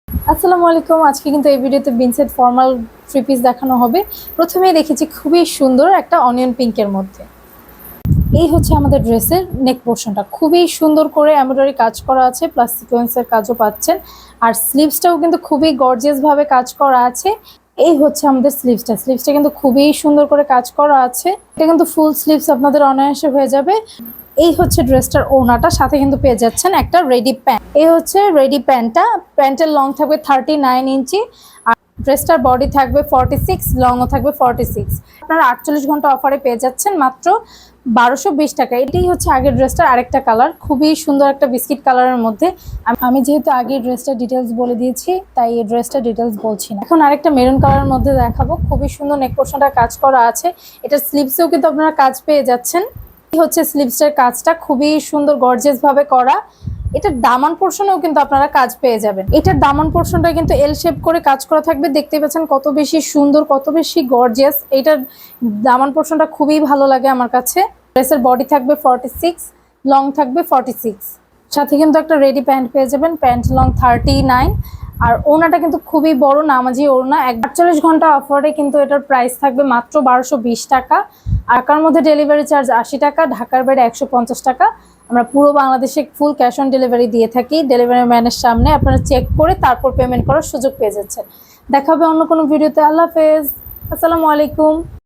আসসালামু আলাইকুম। আজকে কিন্তু এই ভিডিওতে বিনসেট ফর্মাল থ্রি পিস দেখানো হবে। প্রথমেই দেখেছি খুবই সুন্দর একটা অনিয়ন পিঙ্কের মধ্যে। এই হচ্ছে আমাদের ড্রেসের নেক পোর্শনটা, খুবই সুন্দর করে এমব্রয়ডারি কাজ করা আছে, প্লাস সিকোয়েন্সের কাজও পাচ্ছেন। আর স্লিভসটাও কিন্তু খুবই গর্জিয়াস ভাবে কাজ করা আছে। এই হচ্ছে আমাদের স্লিভসটা কিন্তু খুবই সুন্দর করে কাজ করা আছে। এটা কিন্তু ফুল স্লিভস আপনাদের অনায়াসে হয়ে যাবে। এই হচ্ছে ড্রেসটার ওড়নাটা, সাথে কিন্তু পেয়ে যাচ্ছেন একটা রেডি প্যান্ট। এই হচ্ছে রেডি প্যান্টটা। প্যান্টের লং থাকবে 39 ইঞ্চি, আর ড্রেসটার বডি থাকবে 46, লংও থাকবে 46। আপনারা 48 ঘন্টা অফারে পেয়ে যাচ্ছেন মাত্র 1220 টাকা। এটাই হচ্ছে আগের ড্রেসটার আরেকটা কালার, খুবই সুন্দর একটা বিস্কিট কালারের মধ্যে। আমি যেহেতু আগের ড্রেসটা ডিটেলস বলে দিয়েছি, তাই এই ড্রেসটা ডিটেলস বলছি না। এখন আরেকটা মেরুন কালারের মধ্যে দেখাবো, খুবই সুন্দর নেক পোর্শনটা কাজ করা আছে। এটার স্লিভসেও কিন্তু আপনারা কাজ পেয়ে যাচ্ছেন। হচ্ছে স্লিভসের কাজটা খুবই সুন্দর গর্জিয়াস ভাবে করা। এটার দামান পোর্শনেও কিন্তু আপনারা কাজ পেয়ে যাবেন। এটার দামান পোর্শনটা কিন্তু এল শেপ করে কাজ করা থাকবে। দেখতে পাচ্ছেন কত বেশি সুন্দর, কত বেশি গর্জিয়াস। এটার দামান পোর্শনটা খুবই ভালো লাগে আমার কাছে। ড্রেসের বডি থাকবে 46, লং থাকবে 46। সাথে কিন্তু একটা রেডি প্যান্ট পেয়ে যাবেন, প্যান্ট লং 39। আর ওড়নাটা কিন্তু খুবই বড় নামাজি ওড়না। 48 ঘন্টা অফারে কিন্তু এটার প্রাইস থাকবে মাত্র 1220 টাকা। ঢাকার মধ্যে ডেলিভারি চার্জ 80 টাকা, ঢাকার বাইরে 150 টাকা। আমরা পুরো বাংলাদেশে ফুল ক্যাশ অন ডেলিভারি দিয়ে থাকি। ডেলিভারি ম্যানের সামনে আপনারা চেক করে তারপর পেমেন্ট করার সুযোগ পেয়ে যাচ্ছেন। দেখা হবে অন্য কোনো ভিডিওতে। আল্লাহ হাফেজ, আসসালামু আলাইকুম।